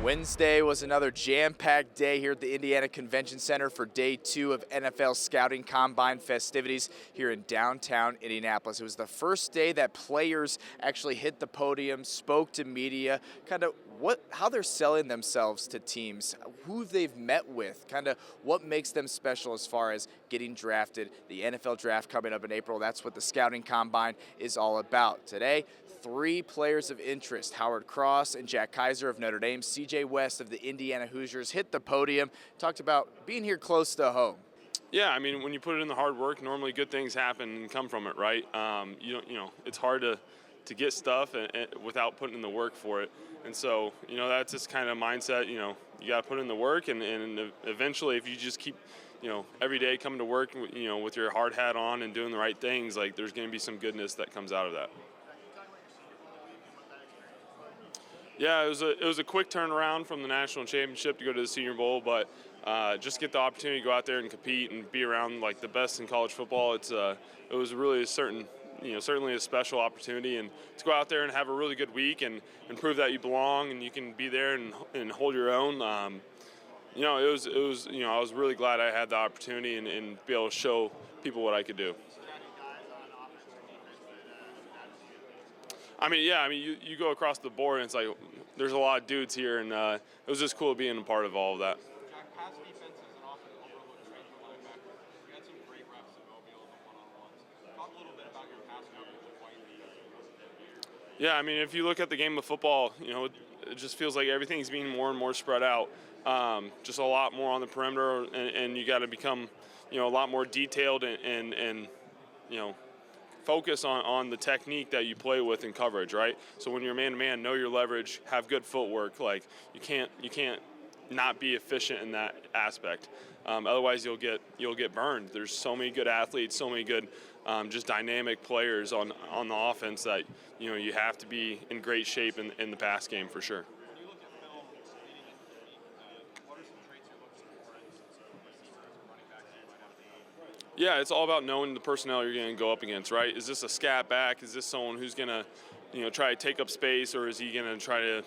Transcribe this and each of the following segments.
Wednesday was another jam-packed day here at the Indiana Convention Center for day 2 of NFL Scouting Combine festivities here in downtown Indianapolis. It was the first day that players actually hit the podium, spoke to media, kind of how they're selling themselves to teams, who they've met with, kind of what makes them special as far as getting drafted. The NFL draft coming up in April, that's what the Scouting Combine is all about. Today, 3 players of interest, Howard Cross and Jack Kiser of Notre Dame, CJ West of the Indiana Hoosiers, hit the podium, talked about being here close to home. Yeah, I mean, when you put in the hard work, normally good things happen and come from it, right? It's hard to get stuff without putting in the work for it. And so, that's this kind of mindset, you got to put in the work and eventually if you just keep, every day coming to work, with your hard hat on and doing the right things, like there's going to be some goodness that comes out of that. Yeah, it was a quick turnaround from the national championship to go to the Senior Bowl, but just get the opportunity to go out there and compete and be around like the best in college football. It was really certainly a special opportunity, and to go out there and have a really good week and prove that you belong and you can be there and hold your own. I was really glad I had the opportunity and be able to show people what I could do. You go across the board and it's like there's a lot of dudes here, and it was just cool being a part of all of that. Jack, pass defense is an often overlooked trait for linebackers. You had some great reps in Mobile and the one-on-ones. Talk a little bit about your pass coverage and why you need. Yeah, I mean, if you look at the game of football, it just feels like everything's being more and more spread out. Just a lot more on the perimeter, and you got to become, a lot more detailed and focus on the technique that you play with in coverage, right? So when you're man-to-man, know your leverage, have good footwork. Like you can't not be efficient in that aspect. Otherwise, you'll get burned. There's so many good athletes, so many good just dynamic players on the offense that you have to be in great shape in the pass game for sure. When you look at film leading into the meet, what are some traits you're looking for in receivers and running backs that you might have to see? Yeah, it's all about knowing the personnel you're going to go up against, right? Is this a scat back? Is this someone who's going to, try to take up space, or is he going to try to,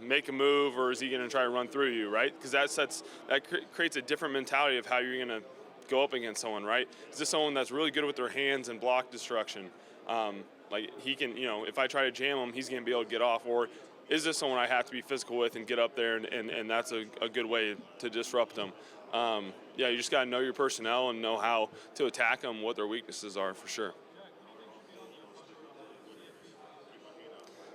make a move, or is he going to try to run through you, right? Because that creates a different mentality of how you're going to go up against someone, right? Is this someone that's really good with their hands and block destruction? Like he can, if I try to jam him, he's going to be able to get off, or is this someone I have to be physical with and get up there, and that's a good way to disrupt them. You just got to know your personnel and know how to attack them, what their weaknesses are for sure.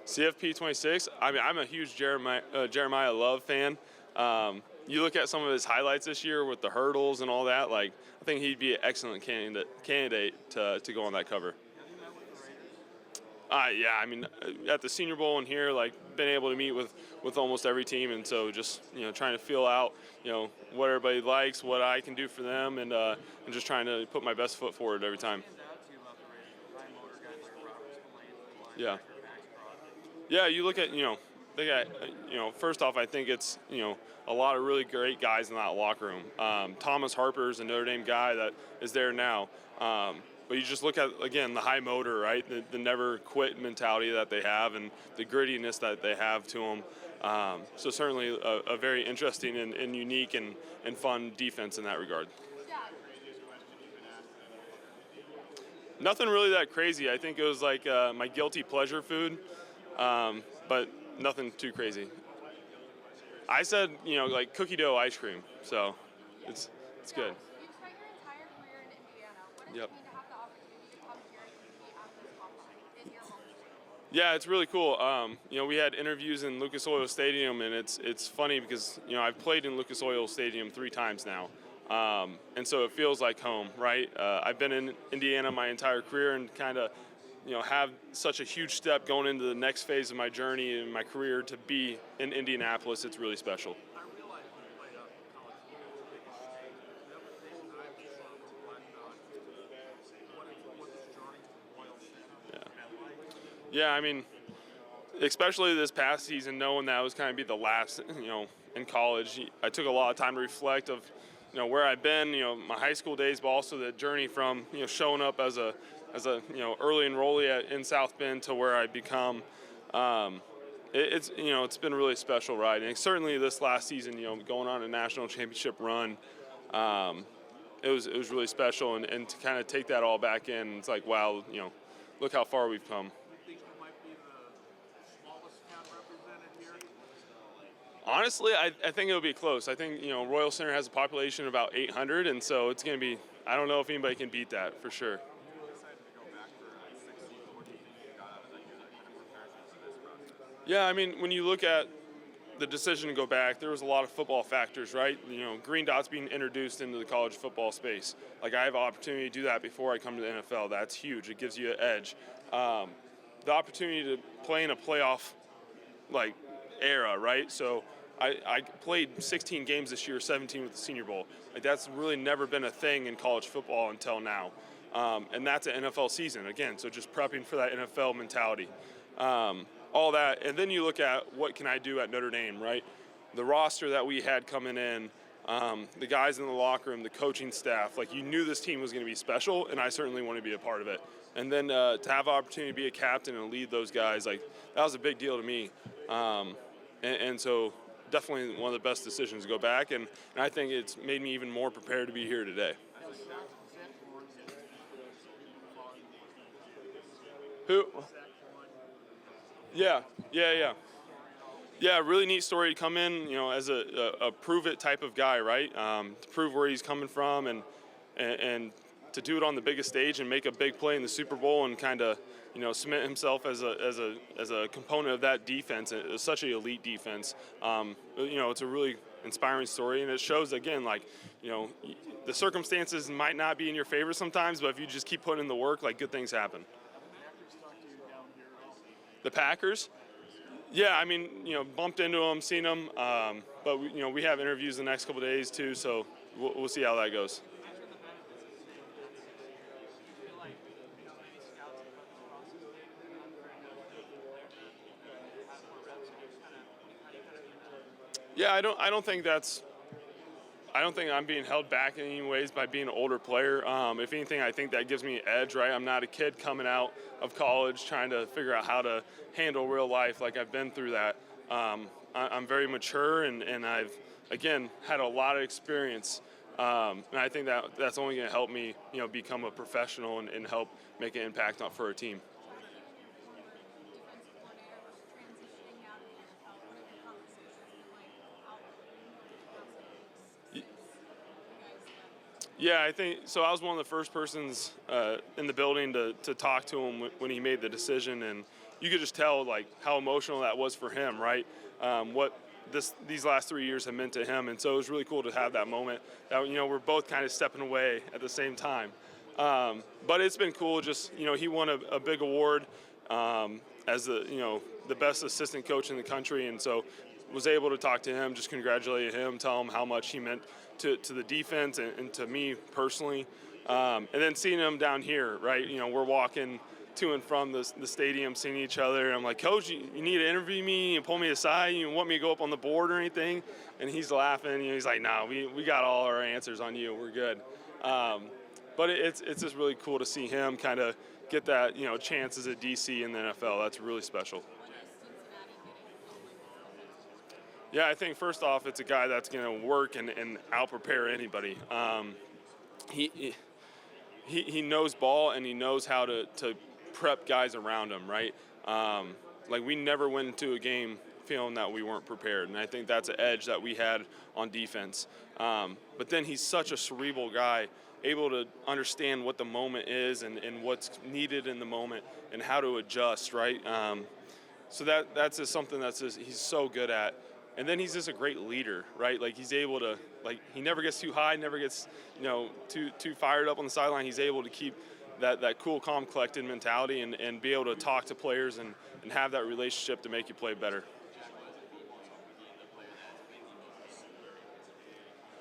CFP 26, I mean, I'm a huge Jeremiah Love fan. You look at some of his highlights this year with the hurdles and all that, like I think he'd be an excellent candidate to go on that cover. At the Senior Bowl and here, like, been able to meet with almost every team, and so just trying to feel out what everybody likes, what I can do for them, and just trying to put my best foot forward every time. Yeah, you look at they got first off, I think it's a lot of really great guys in that locker room. Thomas Harper's a Notre Dame guy that is there now. But you just look at, again, the high motor, right? The never quit mentality that they have and the grittiness that they have to them. So certainly a very interesting and unique and fun defense in that regard. Nothing really that crazy. I think it was like my guilty pleasure food, but nothing too crazy. I said, like cookie dough ice cream. So it's good. You spent your entire career in Indiana. What does Yep. it mean to have the opportunity to come here and compete at this combine in your home state? Yeah, it's really cool. We had interviews in Lucas Oil Stadium, and it's funny because I've played in Lucas Oil Stadium 3 times now, and so it feels like home, right? I've been in Indiana my entire career, and kind of have such a huge step going into the next phase of my journey in my career to be in Indianapolis. It's really special. Yeah, I mean, especially this past season, knowing that it was kind of be the last, in college, I took a lot of time to reflect of, where I've been, my high school days, but also the journey from, showing up as a early enrollee in South Bend to where I become, It's been a really special ride, and certainly this last season, going on a national championship run, it was really special, and to kind of take that all back in, it's like, wow, look how far we've come. Do you think you might be the smallest town represented here? Honestly, I think it'll be close. I think, Royal Center has a population of about 800, and so it's going to be, I don't know if anybody can beat that for sure. You decided to go back for a 6 season. What do you think you got out of that year that kind of prepares you for this process? Yeah, I mean, when you look at the decision to go back, there was a lot of football factors, right? Green dots being introduced into the college football space. Like, I have an opportunity to do that before I come to the NFL. That's huge. It gives you an edge. The opportunity to play in a playoff, era, right? So I played 16 games this year, 17 with the Senior Bowl. Like, that's really never been a thing in college football until now. And that's an NFL season, again, so just prepping for that NFL mentality. All that, and then you look at what can I do at Notre Dame, right? The roster that we had coming in, the guys in the locker room, the coaching staff, you knew this team was going to be special, and I certainly want to be a part of it. And then to have an opportunity to be a captain and lead those guys, that was a big deal to me. And so definitely one of the best decisions to go back, and I think it's made me even more prepared to be here today. Who? Yeah. Yeah, really neat story to come in, as a prove-it type of guy, right? To prove where he's coming from and to do it on the biggest stage and make a big play in the Super Bowl and kind of, cement himself as a component of that defense. It was such an elite defense. It's a really inspiring story, and it shows, again, the circumstances might not be in your favor sometimes, but if you just keep putting in the work, good things happen. The Packers? Yeah, I mean, bumped into them, seen them, but we have interviews the next couple of days too, so we'll see how that goes. Yeah, I don't think I'm being held back in any ways by being an older player. If anything, I think that gives me an edge, right? I'm not a kid coming out of college trying to figure out how to handle real life. I've been through that. I'm very mature, and I've, again, had a lot of experience. And I think that's only going to help me, become a professional and help make an impact for a team. Yeah, I think so. I was one of the first persons in the building to talk to him when he made the decision, and you could just tell how emotional that was for him, right? What these last 3 years have meant to him, and so it was really cool to have that moment. That we're both kind of stepping away at the same time, but it's been cool. Just he won a big award as the best assistant coach in the country, and so was able to talk to him, just congratulate him, tell him how much he meant to the defense and to me personally. And then seeing him down here, right? We're walking to and from the stadium, seeing each other. I'm like, Coach, you need to interview me and pull me aside. You want me to go up on the board or anything? And he's laughing. He's like, no, we got all our answers on you. We're good. But it's just really cool to see him kind of get that, chance as a DC in the NFL. That's really special. Yeah, I think first off, it's a guy that's going to work and out-prepare anybody. He knows ball, and he knows how to prep guys around him, right? We never went into a game feeling that we weren't prepared, and I think that's an edge that we had on defense. But then he's such a cerebral guy, able to understand what the moment is and what's needed in the moment and how to adjust, right? So that's just something he's so good at. And then he's just a great leader, right? He's able to, he never gets too high, never gets, too fired up on the sideline. He's able to keep that cool, calm, collected mentality and be able to talk to players and have that relationship to make you play better.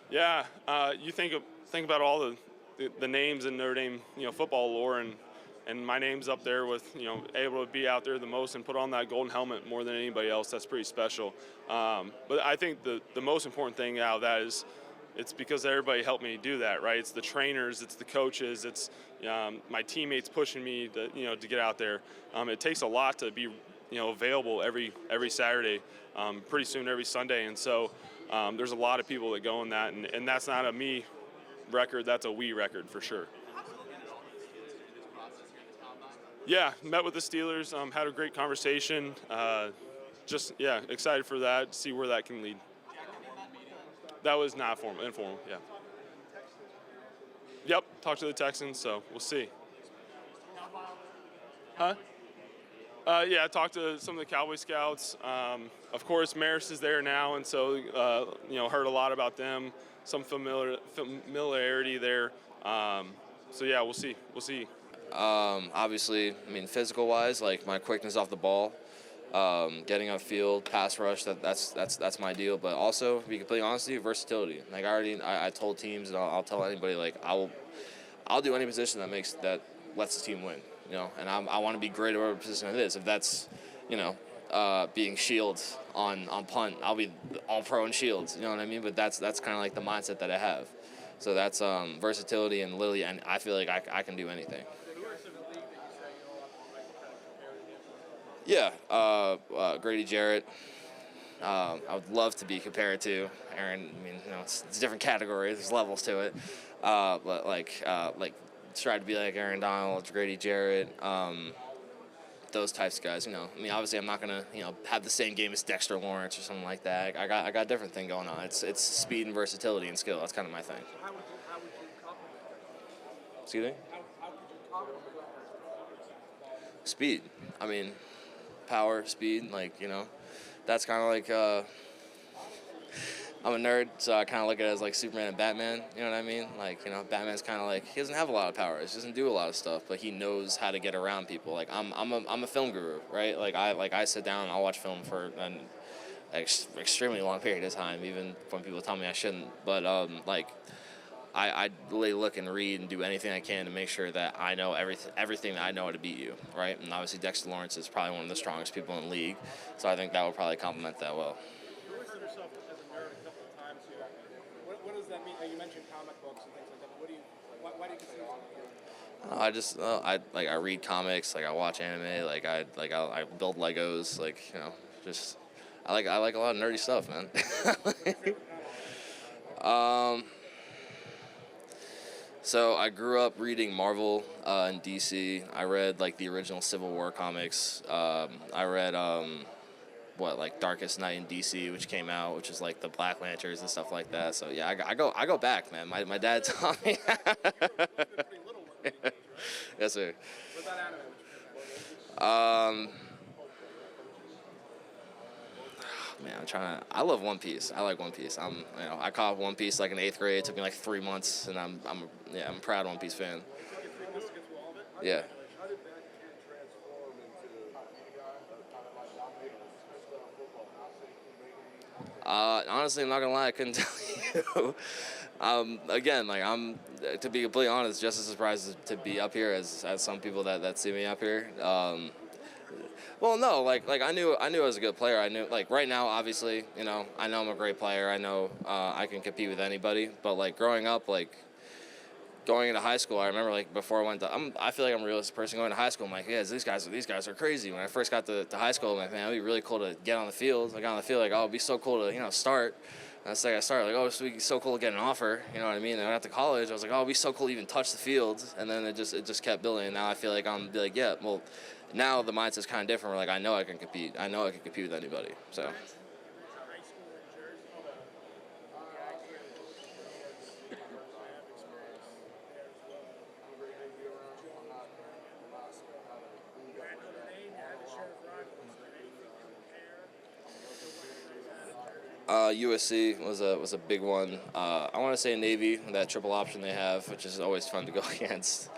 Yeah, you think about all the names in Notre Dame, football lore, and my name's up there with, able to be out there the most and put on that golden helmet more than anybody else. That's pretty special. But I think the most important thing out of that is it's because everybody helped me do that, right? It's the trainers, it's the coaches, it's my teammates pushing me to get out there. It takes a lot to be available every Saturday, pretty soon every Sunday, and so there's a lot of people that go in that, and that's not a me record, that's a we record for sure. Yeah, met with the Steelers, had a great conversation. Excited for that, see where that can lead. That was not formal, informal, yeah. Yep, talked to the Texans, so we'll see. Huh? I talked to some of the Cowboy scouts. Of course, Maris is there now, and so heard a lot about them. Some familiarity there. We'll see. Obviously, physical-wise, like my quickness off the ball, getting upfield, pass rush, that's my deal. But also, to be completely honest with you, versatility. Like I told teams, and I'll tell anybody, like I'll do any position that lets the team win. And I want to be great at whatever position it is. If that's, being shields on punt, I'll be all pro in shields. You know what I mean? But that's kind of like the mindset that I have. So that's versatility, and literally, and I feel like I can do anything. Yeah, Grady Jarrett. I would love to be compared to Aaron. It's a different category. There's levels to it. But try to be like Aaron Donald, Grady Jarrett, those types of guys. Obviously I'm not gonna have the same game as Dexter Lawrence or something like that. I got a different thing going on. It's speed and versatility and skill. That's kind of my thing. How would you compliment? Excuse me? How could you compliment? Speed. Power, speed. That's kind of like. I'm a nerd, so I kind of look at it as like Superman and Batman. You know what I mean? Batman's kind of like, he doesn't have a lot of powers, he doesn't do a lot of stuff, but he knows how to get around people. Like I'm a film guru, right? I sit down and I'll watch film for an extremely long period of time, even when people tell me I shouldn't. But I really look and read and do anything I can to make sure that I know everything that I know how to beat you, right? And obviously Dexter Lawrence is probably one of the strongest people in the league, so I think that would probably complement that well. What does that mean? You mentioned comic books and things like that. Why do you consider I read comics, I watch anime, I build Legos, I like a lot of nerdy stuff, man. So I grew up reading Marvel and DC. I read the original Civil War comics. I read Darkest Night in DC, which came out, which is the Black Lanterns and stuff like that. So yeah, I go back, man. My dad taught me. Yes, sir. What about anime? Man, I love One Piece. I like One Piece. I caught up One Piece in 8th grade. It took me 3 months, and I'm a proud One Piece fan. Yeah. How did that kid transform into Honestly, I'm not gonna lie, I couldn't tell you. Again, I'm to be completely honest, just as surprised to be up here as some people that see me up here. Well, no, I knew I was a good player. I knew right now, obviously, I know I'm a great player. I know I can compete with anybody. But growing up, going into high school, I remember before I went to, I feel like I'm a realistic person going to high school. I'm like, yeah, these guys are crazy. When I first got to high school, I'm like, man, it'd be really cool to get on the field. I got on the field, it'd be so cool to start. And that's I started it'd be so cool to get an offer. You know what I mean? And I got to college, I was like, it'd be so cool to even touch the field. And then it just kept building. And now I feel like I'm yeah, well. Now the mindset's kind of different. We're I know I can compete. I know I can compete with anybody. So. USC was a big one. I want to say Navy, that triple option they have, which is always fun to go against.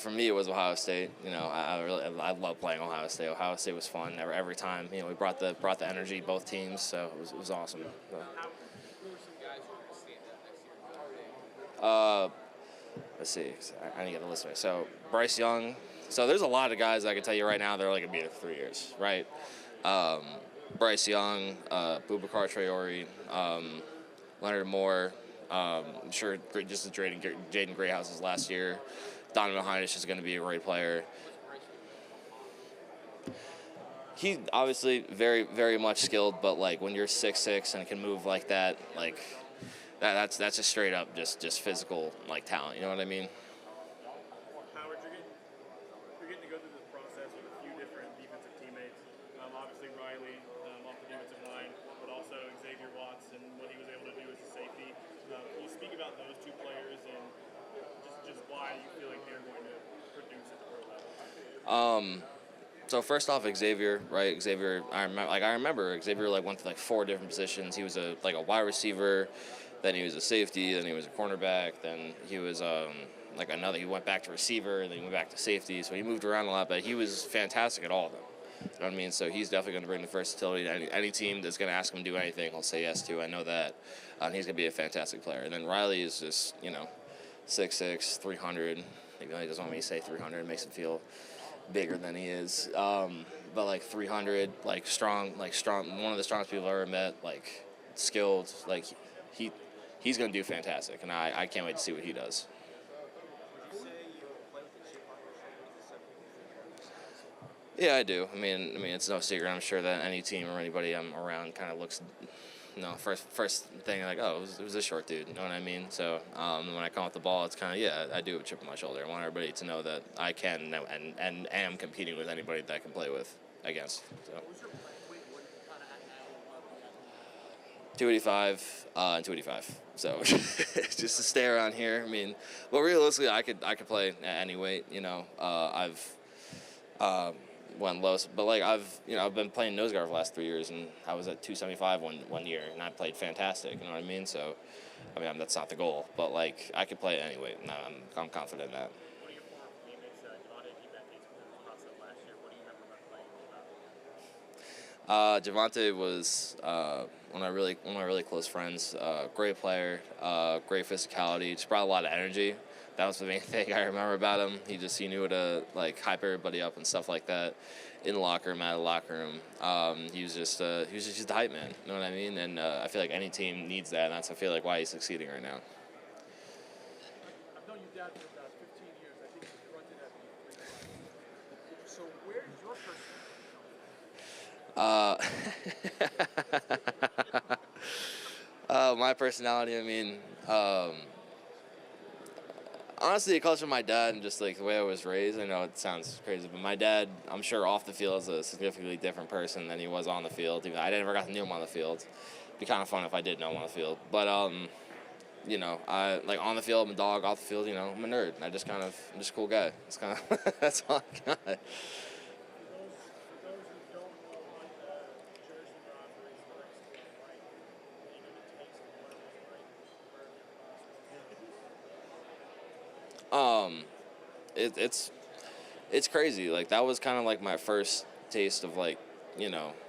For me, it was Ohio State. I love playing Ohio State. Ohio State was fun every time. We brought the energy, both teams, so it was awesome. Who are some guys who are going to stand up next year? Let's see. I need to get the list right. So Bryce Young. So there's a lot of guys I can tell you right now they're going to be there for 3 years, right? Bryce Young, Boubacar Traore, Leonard Moore. I'm sure just as Jaden Greyhouse's last year. Donovan Hinish is going to be a great player. He obviously very, very much skilled, but like when you're 6'6" and can move like that, like that's just straight up just physical like talent. You know what I mean? Howard, you're getting to go through this process with a few different defensive teammates. Obviously Riley off the defensive line, but also Xavier Watts and what he was able to do as a safety. Can you speak about those two players and just why you feel like they're going to produce at the pro level? So first off, Xavier, right? Xavier, I remember Xavier like went to like 4 different positions. He was a wide receiver, then he was a safety, then he was a cornerback, then he was like another. He went back to receiver, and then he went back to safety. So he moved around a lot, but he was fantastic at all of them. You know what I mean? So he's definitely going to bring the versatility to any team that's going to ask him to do anything. He'll say yes to. I know that. He's going to be a fantastic player. And then Riley is just 6'6", 300. Maybe he doesn't want me to say 300. It makes him feel bigger than he is, but like 300, like strong, one of the strongest people I've ever met, like skilled, like he's gonna do fantastic, and I can't wait to see what he does. Yeah, I do. I mean, it's no secret. I'm sure that any team or anybody I'm around kind of looks, first thing like, oh, it was this short dude. You know what I mean? So when I come off the ball, it's kind of, I do have a chip on my shoulder. I want everybody to know that I can and am competing with anybody that I can play with against. So. 285 and 285. So just to stay around here. I mean, but realistically, I could play at any weight. I've went low, but like I've been playing nose guard for the last 3 years, and I was at 275 one year, and I played fantastic. You know what I mean? So, I mean that's not the goal, but like I could play at any weight, and I'm confident in that. One of your former teammates, Javante, he met the process last year. What do you remember about playing with Javante was one of my really close friends. Great player, great physicality, just brought a lot of energy. That was the main thing I remember about him. He knew how to like hype everybody up and stuff like that, in the locker room, out of the locker room. He was just the hype man. You know what I mean? And I feel like any team needs that, and that's I feel like why he's succeeding right now. I've known your dad for about 15 years. I think you fronted at me. So where's your personality? My personality, I mean, honestly, it comes from my dad and just like the way I was raised. I know it sounds crazy, but my dad, I'm sure off the field is a significantly different person than he was on the field. Even I never got to know him on the field. It'd be kind of fun if I did know him on the field. But I like on the field, I'm a dog. Off the field, I'm a nerd. I'm just a cool guy. It's kind of that's all I got. It's crazy. Like that was kind of like my first taste of like,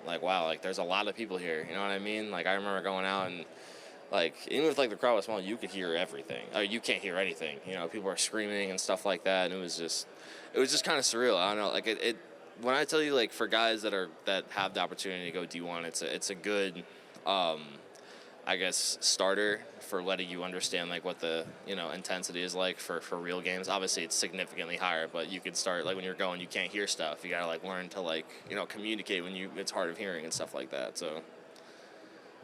like wow, like there's a lot of people here. You know what I mean? Like I remember going out and like even if like the crowd was small, you could hear everything. Or you can't hear anything. People are screaming and stuff like that, and it was just kind of surreal. I don't know. Like it when I tell you like for guys that have the opportunity to go D1, it's a good I guess starter for letting you understand like what the intensity is like for real games. Obviously it's significantly higher, but you could start like when you're going, you can't hear stuff. You gotta like learn to like communicate when it's hard of hearing and stuff like that. So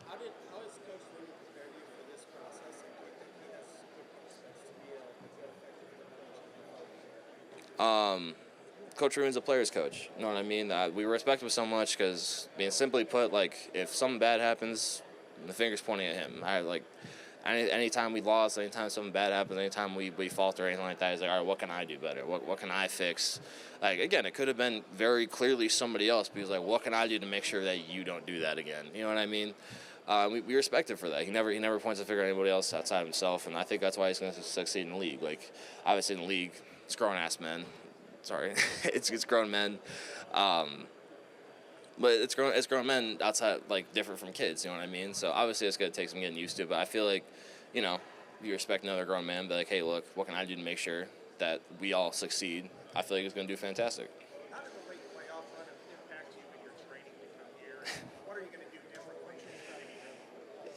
How has Coach Rooney prepared you for this process, and do you think he has good prospects to be a good effective coach? Coach Rooney's a player's coach. You know what I mean? We respect him so much because, simply put, like if something bad happens, the finger's pointing at him. Anytime we lost, anytime something bad happens, anytime we falter or anything like that, he's like, all right, what can I do better? What can I fix? Like, again, it could have been very clearly somebody else, but he's like, what can I do to make sure that you don't do that again? You know what I mean? We respect him for that. He never points the finger at anybody else outside of himself, and I think that's why he's going to succeed in the league. Like, obviously in the league, it's grown-ass men. Sorry. it's grown men. But it's grown men outside, like, different from kids, you know what I mean? So, obviously, it's going to take some getting used to, but I feel like, you respect another grown man, be like, hey, look, what can I do to make sure that we all succeed? I feel like he's going to do fantastic. How did the late playoff run impact you in your training to come here? What are you going to do differently?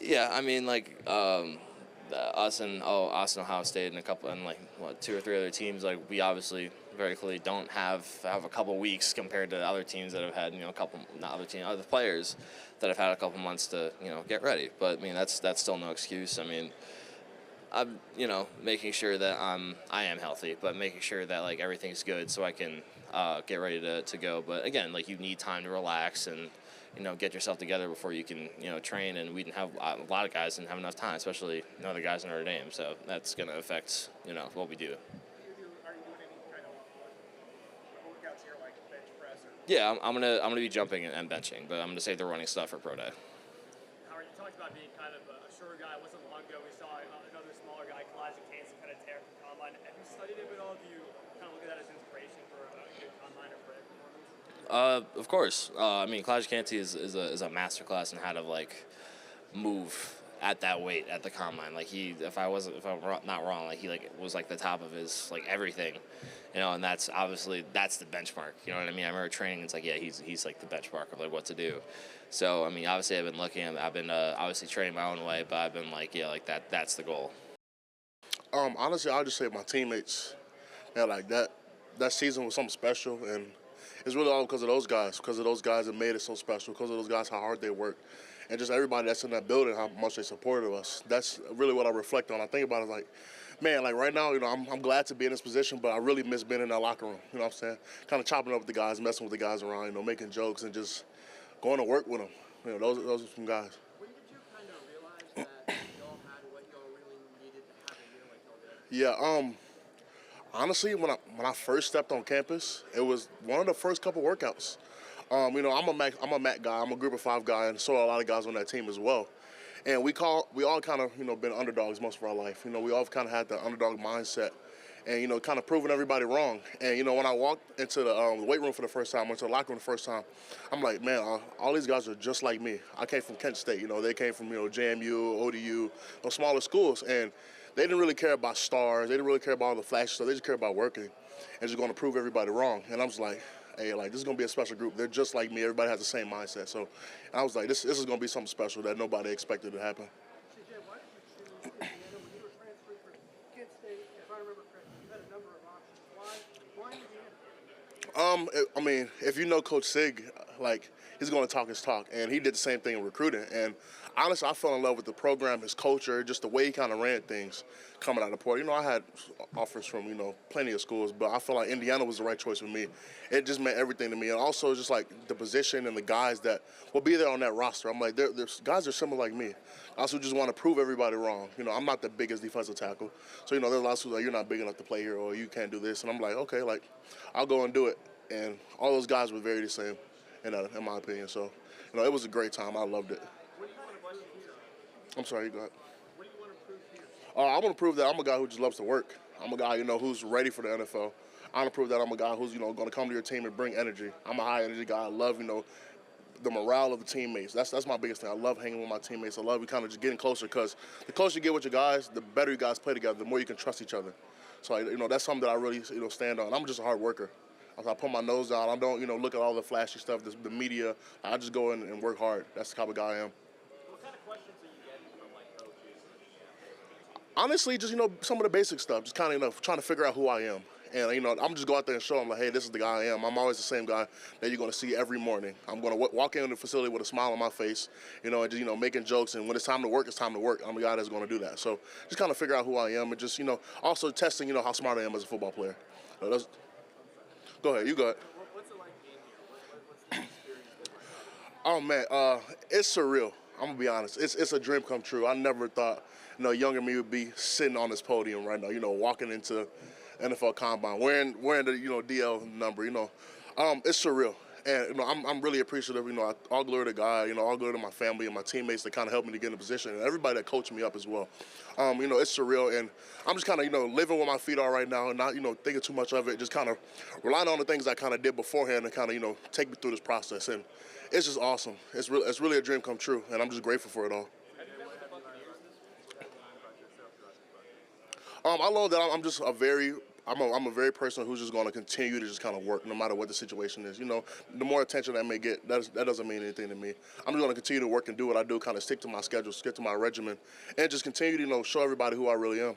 Yeah, I mean, like, us and Ohio State and a couple, and, like, 2 or 3 other teams, like, we obviously very clearly don't have a couple weeks compared to other teams that have had, a couple, not other players that have had a couple months to, get ready. But I mean, that's still no excuse. I mean, I'm, making sure that I am healthy, but making sure that like everything's good so I can get ready to go. But again, like you need time to relax and get yourself together before you can train. And we didn't have a lot of guys didn't have enough time, especially the guys in Notre Dame. So that's going to affect what we do. Are you doing any kind of workouts here, like bench press? Yeah, I'm gonna be jumping and benching, but I'm gonna save the running stuff for pro day. Howard, you talked about being kind of a shorter guy. It wasn't long ago we saw another smaller guy, Kiser, kind of tear from the combine. Have you studied him at all? Do you kind of look at that as inspiration for a good combine or pro performance? Of course. I mean, Kiser is a masterclass in how to like move at that weight at the combine. Like if I'm not wrong, like he like was like the top of his like everything, and that's obviously that's the benchmark. You know what I mean? I remember training. It's like he's like the benchmark of like what to do. So I mean, obviously I've been looking. I've been obviously training my own way, but I've been like that's the goal. Honestly, I'll just say my teammates. Yeah, like that season was something special, and it's really all because of those guys. Because of those guys that made it so special. Because of those guys, how hard they worked. And just everybody that's in that building, how much they supported us. That's really what I reflect on. I think about it like, man, like right now, I'm glad to be in this position, but I really miss being in that locker room. You know what I'm saying? Kind of chopping up with the guys, messing with the guys around, making jokes and just going to work with them. Those are some guys. When did you kind of realize that y'all had what y'all really needed to have a year like y'all did? Yeah, honestly, when I first stepped on campus, it was one of the first couple workouts. I'm a MAC guy. I'm a group of 5 guy, and so are a lot of guys on that team as well. And we all kind of been underdogs most of our life. We all kind of had the underdog mindset, and kind of proving everybody wrong. And when I walked into the weight room for the first time, went to the locker room the first time, I'm like, man, all these guys are just like me. I came from Kent State. They came from JMU, ODU, those smaller schools, and they didn't really care about stars. They didn't really care about all the flashy stuff. They just cared about working and just going to prove everybody wrong. And I'm just like, hey, like this is gonna be a special group. They're just like me. Everybody has the same mindset. So I was like, this is gonna be something special that nobody expected to happen. CJ, why did you choose Indiana when you were transferring from Kent State? If I remember correctly, you had a number of options. Why Indiana? I mean, if you know Coach Sig, like he's gonna talk his talk, and he did the same thing in recruiting. And honestly, I fell in love with the program, his culture, just the way he kind of ran things coming out of the port. I had offers from, plenty of schools, but I feel like Indiana was the right choice for me. It just meant everything to me. And also just like the position and the guys that will be there on that roster. I'm like, there's guys that are similar like me. I also just want to prove everybody wrong. I'm not the biggest defensive tackle. So, there's a lot of schools like, you're not big enough to play here, or you can't do this. And I'm like, okay, like, I'll go and do it. And all those guys were very the same, in my opinion. So, it was a great time. I loved it. What do you want to prove here? I'm sorry, go ahead. What do you want to prove here? I want to prove that I'm a guy who just loves to work. I'm a guy, who's ready for the NFL. I want to prove that I'm a guy who's, going to come to your team and bring energy. I'm a high-energy guy. I love, the morale of the teammates. That's my biggest thing. I love hanging with my teammates. I love kind of just getting closer, because the closer you get with your guys, the better you guys play together, the more you can trust each other. So, that's something that I really, stand on. I'm just a hard worker. I put my nose down. I don't, look at all the flashy stuff, the media. I just go in and work hard. That's the type of guy I am. What kind of questions are you getting from, coaches? Honestly, just, some of the basic stuff, just kind of, trying to figure out who I am. And, I'm just go out there and show them, like, hey, this is the guy I am. I'm always the same guy that you're going to see every morning. I'm going to walk in the facility with a smile on my face, and just, making jokes. And when it's time to work, it's time to work. I'm the guy that's going to do that. So just kind of figure out who I am, and just, also testing, how smart I am as a football player. Go ahead, you go ahead. What's it like being here? What's the experience been like? Oh, man, it's surreal. I'm going to be honest. It's a dream come true. I never thought, younger me would be sitting on this podium right now, walking into NFL Combine, wearing the, DL number, It's surreal. And, I'm really appreciative, all glory to God, all glory to my family and my teammates that kind of helped me to get in a position, and everybody that coached me up as well. It's surreal, and I'm just kind of, living where my feet are right now and not, thinking too much of it, just kind of relying on the things I kind of did beforehand and kind of, take me through this process. And it's just awesome. It's really a dream come true, and I'm just grateful for it all. I love that I'm just I'm a very person who's just going to continue to just kind of work no matter what the situation is. The more attention that may get, that doesn't mean anything to me. I'm just going to continue to work and do what I do, kind of stick to my schedule, stick to my regimen, and just continue to, show everybody who I really am.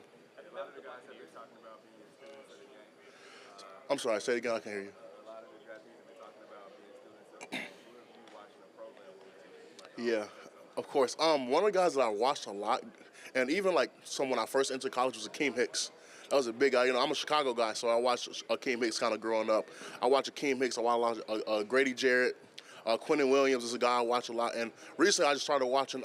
I'm sorry, say it again, I can't hear you. A lot of the draftees have been talking about being students of who have you watching the program with? Yeah, of course. One of the guys that I watched a lot, and even like when I first entered college, was Akeem Hicks. That was a big guy. You know, I'm a Chicago guy, so I watched Akeem Hicks kind of growing up. I watched Akeem Hicks. I watched Grady Jarrett. Quentin Williams is a guy I watch a lot. And recently I just started watching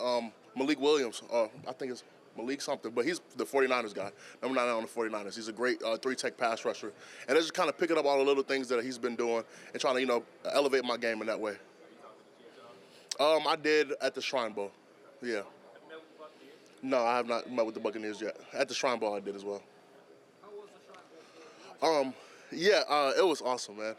Malik Williams. I think it's Malik something, but he's the 49ers guy. Number 9 on the 49ers. He's a great three-tech pass rusher. And I just kind of picking up all the little things that he's been doing and trying to, you know, elevate my game in that way. I did at the Shrine Bowl. Yeah. No, I have not met with the Buccaneers yet. At the Shrine Bowl I did as well. How was the Shrine Bowl? It was awesome, man.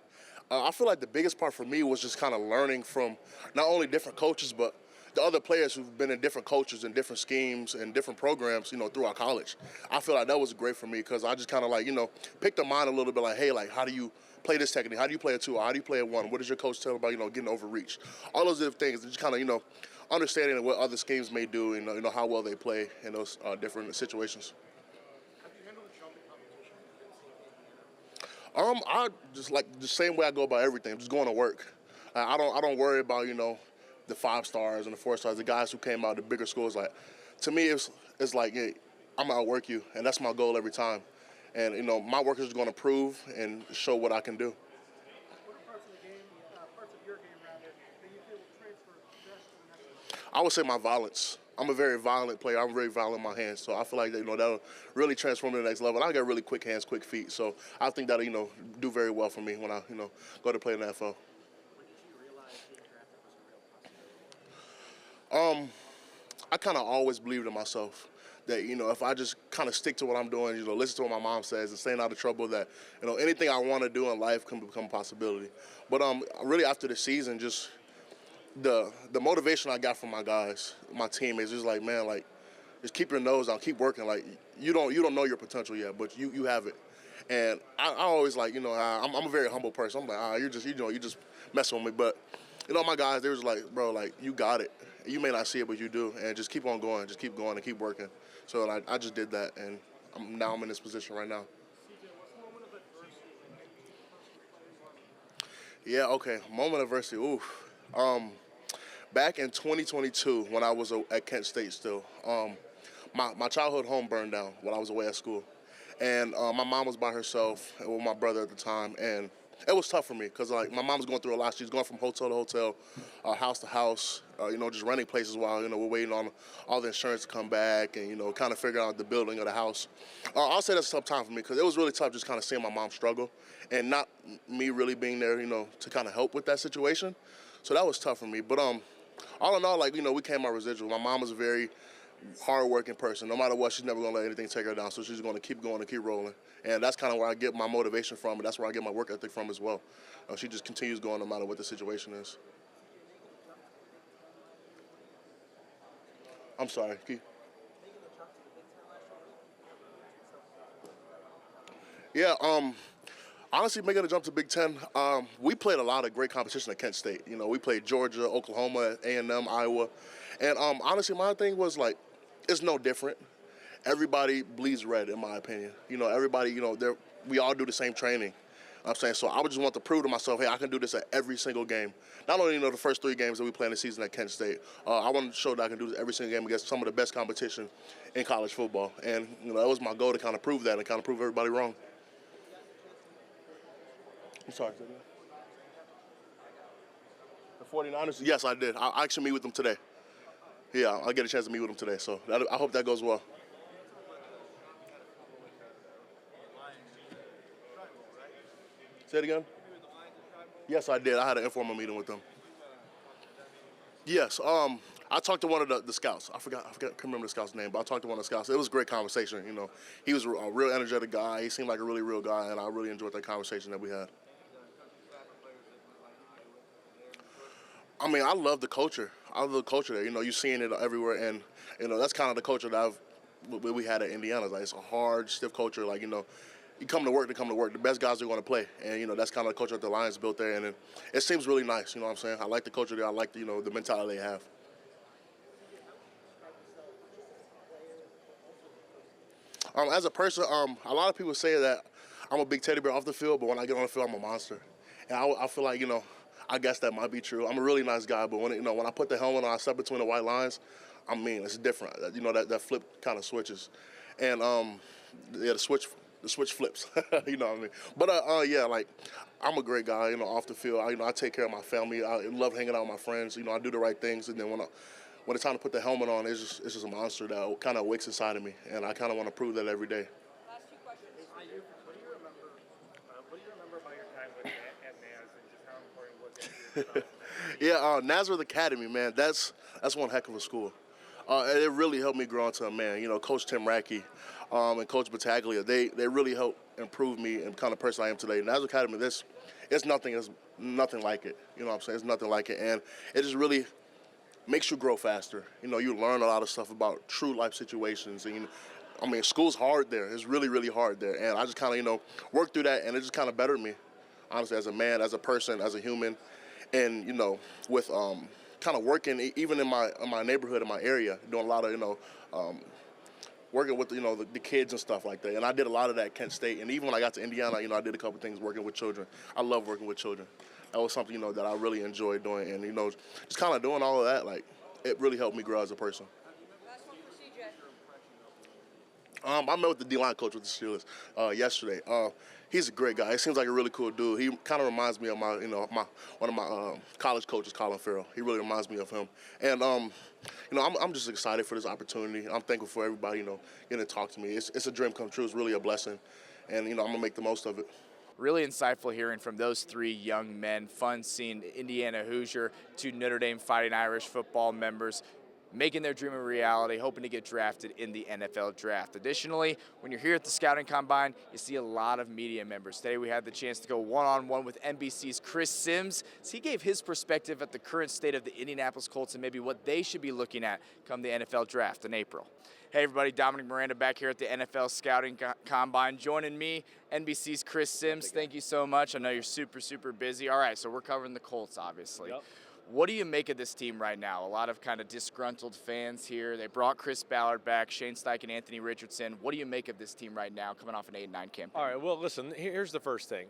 I feel like the biggest part for me was just kind of learning from not only different coaches, but the other players who've been in different coaches and different schemes and different programs, you know, throughout college. I feel like that was great for me because I just kind of like, you know, picked their mind a little bit like, hey, like, how do you play this technique? How do you play a 2? How do you play a 1? What does your coach tell about, you know, getting overreach? All those different things, just kind of, you know, understanding what other schemes may do and, you know, how well they play in those different situations. I just like the same way I go about everything. I'm just going to work. I don't worry about, you know, the 5 stars and the 4 stars, the guys who came out of the bigger schools. Like, to me, it's like, yeah, I'm gonna outwork you, and that's my goal every time. And you know, my work is going to prove and show what I can do. What parts of the game, parts of your game rather, that you feel will transfer best to the next level? I would say my violence. I'm a very violent player. I'm very violent in my hands, so I feel like, you know, that'll really transform me to the next level. And I got really quick hands, quick feet, so I think that'll, you know, do very well for me when I, you know, go to play in the NFL. When did you realize being drafted was a real possibility? I kind of always believed in myself that, you know, if I just kind of stick to what I'm doing, you know, listen to what my mom says and staying out of trouble, that, you know, anything I want to do in life can become a possibility. But really after the season, just the motivation I got from my guys, my teammates, just like, man, like, just keep your nose down, keep working. Like, you don't know your potential yet, but you have it. And I always, like, you know, I'm a very humble person. I'm like, you're just messing with me. But, you know, my guys, they was like, bro, like, you got it. You may not see it, but you do. And just keep on going. Just keep going and keep working. So I just did that, and now I'm in this position right now. CJ, what's the moment of adversity that made you the person you are? Yeah, okay. Moment of adversity. Oof. Back in 2022, when I was at Kent State still, my childhood home burned down while I was away at school. And my mom was by herself with my brother at the time, and it was tough for me because, like, my mom was going through a lot. She was going from hotel to hotel, house to house, you know, just renting places while, you know, we're waiting on all the insurance to come back and, you know, kind of figure out the building of the house. I'll say that's a tough time for me because it was really tough just kind of seeing my mom struggle and not me really being there, you know, to kind of help with that situation. So that was tough for me. But all in all, like, you know, we came out residual. My mom was a very hard-working person. No matter what, she's never going to let anything take her down, so she's going to keep going and keep rolling. And that's kind of where I get my motivation from, and that's where I get my work ethic from as well. She just continues going no matter what the situation is. I'm sorry, Keith. Yeah, honestly, making a jump to Big Ten, we played a lot of great competition at Kent State. You know, we played Georgia, Oklahoma, A&M, Iowa. And honestly, my thing was, like, it's no different. Everybody bleeds red, in my opinion. You know, everybody, you know, we all do the same training. I'm saying, so I would just want to prove to myself, hey, I can do this at every single game. Not only, you know, the first 3 games that we play in the season at Kent State, I want to show that I can do this every single game against some of the best competition in college football. And, you know, that was my goal, to kind of prove that and kind of prove everybody wrong. I'm sorry. The 49ers? Yes, I did. I actually meet with them today. Yeah, I'll get a chance to meet with them today. So I hope that goes well. Say it again? Yes, I did. I had an informal meeting with them. Yes, I talked to one of the scouts. I can't remember the scout's name, but I talked to one of the scouts. It was a great conversation, you know. He was a real energetic guy. He seemed like a really real guy, and I really enjoyed that conversation that we had. I mean, I love the culture. I love the culture there. You know, you're seeing it everywhere, and, you know, that's kind of the culture that we had at Indiana. Like, it's a hard, stiff culture. Like, you know, you come to work to come to work. The best guys are going to play, and, you know, that's kind of the culture that the Lions built there, and it seems really nice. You know what I'm saying? I like the culture there. I like, you know, the mentality they have. As a person, a lot of people say that I'm a big teddy bear off the field, but when I get on the field, I'm a monster. And I feel like, I guess that might be true. I'm a really nice guy, but when I put the helmet on, I step between the white lines, I mean, it's different. That flip kind of switches. And, the switch flips, you know what I mean? But, yeah, like, I'm a great guy, off the field. I take care of my family. I love hanging out with my friends. I do the right things. And then when it's time to put the helmet on, it's just a monster that kind of wakes inside of me. And I kind of want to prove that every day. Last two questions. What do you remember about your time at NAS and just how important was it to your development? Yeah, Nazareth Academy, man, that's one heck of a school. It really helped me grow into a man. Coach Tim Rackey and Coach Battaglia, they really helped improve me and kind of person I am today. Nazareth Academy, it's nothing like it. You know what I'm saying? It's nothing like it, and it just really makes you grow faster. You learn a lot of stuff about true life situations. And, school's hard there. It's really, really hard there, and I just kind of worked through that, and it just kind of bettered me, honestly, as a man, as a person, as a human, and with kind of working even in my neighborhood, in my area, doing a lot of working with the kids and stuff like that. And I did a lot of that at Kent State. And even when I got to Indiana, I did a couple things working with children. I love working with children. That was something that I really enjoyed doing. And just kind of doing all of that, like, it really helped me grow as a person. Last one for CJ. I met with the D-line coach with the Steelers yesterday. He's a great guy. He seems like a really cool dude. He kind of reminds me of one of my college coaches, Colin Farrell. He really reminds me of him. And I'm just excited for this opportunity. I'm thankful for everybody getting to talk to me. It's a dream come true. It's really a blessing, and I'm gonna make the most of it. Really insightful hearing from those three young men. Fun seeing Indiana Hoosier, two Notre Dame Fighting Irish football members making their dream a reality, hoping to get drafted in the NFL draft. Additionally, when you're here at the Scouting Combine, you see a lot of media members. Today we had the chance to go one-on-one with NBC's Chris Sims. So he gave his perspective at the current state of the Indianapolis Colts and maybe what they should be looking at come the NFL draft in April. Hey everybody, Dominic Miranda back here at the NFL Scouting Combine. Joining me, NBC's Chris Sims. Thank you so much. I know you're super, super busy. All right, so we're covering the Colts, obviously. Yep. What do you make of this team right now? A lot of kind of disgruntled fans here. They brought Chris Ballard back, Shane Steichen, Anthony Richardson. What do you make of this team right now coming off an 8-9 campaign? All right, well, listen, here's the first thing.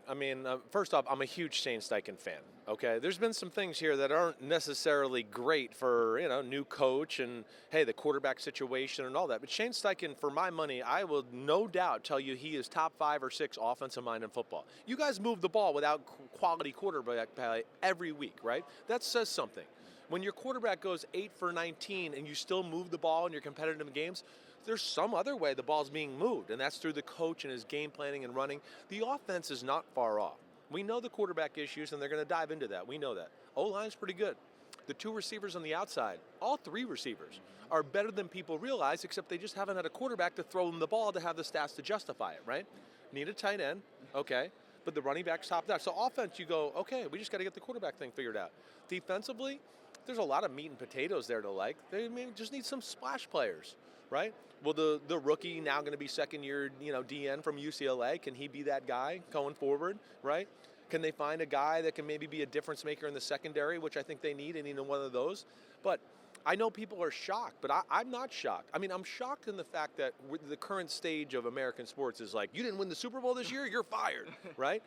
First off, I'm a huge Shane Steichen fan, okay? There's been some things here that aren't necessarily great for, new coach and, hey, the quarterback situation and all that. But Shane Steichen, for my money, I will no doubt tell you he is top 5 or 6 offensive mind in football. You guys move the ball without quality quarterback play every week, right? That says something. When your quarterback goes 8 for 19 and you still move the ball in your competitive games, there's some other way the ball's being moved, and that's through the coach and his game planning and running. The offense is not far off. We know the quarterback issues, and they're going to dive into that. We know that. O-line's pretty good. The 2 receivers on the outside, all 3 receivers, are better than people realize, except they just haven't had a quarterback to throw them the ball to have the stats to justify it, right? Need a tight end, okay, but the running back's top notch. So offense, you go, okay, we just got to get the quarterback thing figured out. Defensively, there's a lot of meat and potatoes there to like. They just need some splash players, right? Well, the rookie now going to be second-year, DN from UCLA. Can he be that guy going forward, right? Can they find a guy that can maybe be a difference maker in the secondary, which I think they need, and one of those? But I know people are shocked, but I'm not shocked. I'm shocked in the fact that the current stage of American sports is like, you didn't win the Super Bowl this year, you're fired, right?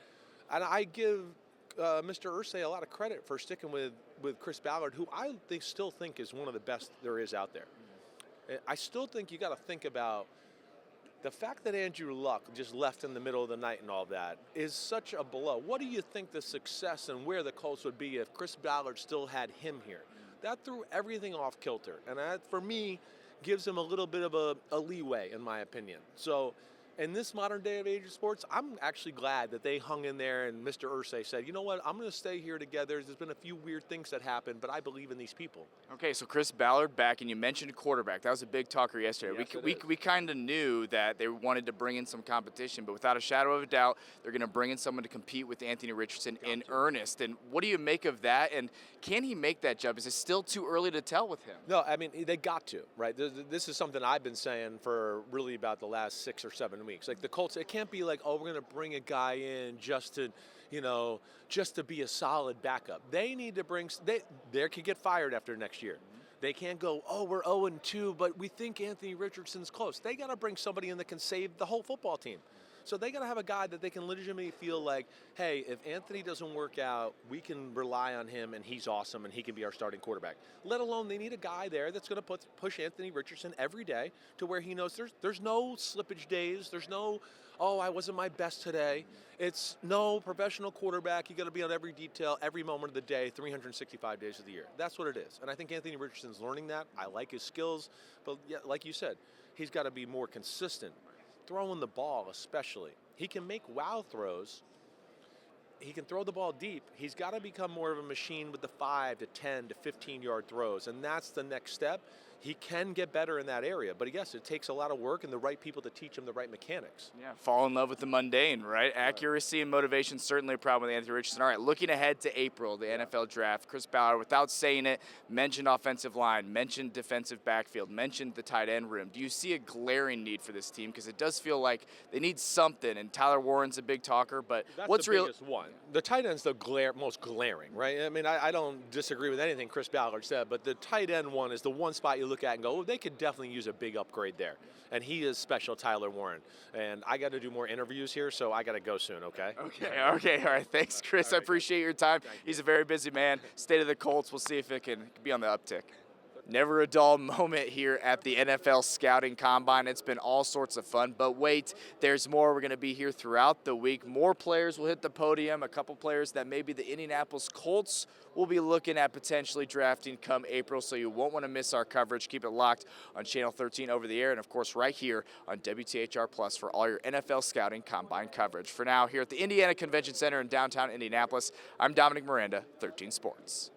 And I give Mr. Irsay a lot of credit for sticking with Chris Ballard, who still think is one of the best there is out there. I still think you got to think about the fact that Andrew Luck just left in the middle of the night and all that is such a blow. What do you think the success and where the Colts would be if Chris Ballard still had him here? That threw everything off kilter, and that, for me, gives him a little bit of a leeway, in my opinion. So in this modern day of age of sports, I'm actually glad that they hung in there and Mr. Irsay said, you know what, I'm going to stay here together. There's been a few weird things that happened, but I believe in these people. Okay, so Chris Ballard back, and you mentioned quarterback. That was a big talker yesterday. Yes, we kind of knew that they wanted to bring in some competition, but without a shadow of a doubt, they're going to bring in someone to compete with Anthony Richardson in earnest. And what do you make of that? And can he make that jump? Is it still too early to tell with him? No, they got to, right? This is something I've been saying for really about the last 6 or 7 weeks. Like the Colts, it can't be like, oh, we're going to bring a guy in just to be a solid backup. They need to bring, they could get fired after next year. They can't go, oh, we're 0-2, but we think Anthony Richardson's close. They got to bring somebody in that can save the whole football team. So they got to have a guy that they can legitimately feel like, hey, if Anthony doesn't work out, we can rely on him and he's awesome and he can be our starting quarterback. Let alone they need a guy there that's going to push Anthony Richardson every day to where he knows there's no slippage days. There's no, oh, I wasn't my best today. It's no professional quarterback. You got to be on every detail, every moment of the day, 365 days of the year. That's what it is. And I think Anthony Richardson's learning that. I like his skills. But yeah, like you said, he's got to be more consistent. Throwing the ball especially. He can make wow throws. He can throw the ball deep. He's got to become more of a machine with the 5 to 10 to 15-yard throws, and that's the next step. He can get better in that area, but yes, it takes a lot of work and the right people to teach him the right mechanics. Yeah, fall in love with the mundane, right? Accuracy and motivation certainly a problem with Anthony Richardson. All right, looking ahead to April, the NFL draft, Chris Ballard, without saying it, mentioned offensive line, mentioned defensive backfield, mentioned the tight end room. Do you see a glaring need for this team? Because it does feel like they need something, and Tyler Warren's a big talker, but That's what's the real? biggest one. The tight end's the most glaring, right? I mean, I don't disagree with anything Chris Ballard said, but the tight end one is the one spot you look at and go, oh, they could definitely use a big upgrade there. And he is special, Tyler Warren. And I got to do more interviews here, so I got to go soon, okay? Okay, all right. Thanks, Chris. I appreciate your time. He's a very busy man. State of the Colts, we'll see if it can be on the uptick. Never a dull moment here at the NFL Scouting Combine. It's been all sorts of fun, but wait, there's more. We're going to be here throughout the week. More players will hit the podium, a couple players that maybe the Indianapolis Colts will be looking at potentially drafting come April, so you won't want to miss our coverage. Keep it locked on Channel 13 over the air, and of course right here on WTHR Plus for all your NFL Scouting Combine coverage. For now, here at the Indiana Convention Center in downtown Indianapolis, I'm Dominic Miranda, 13 Sports.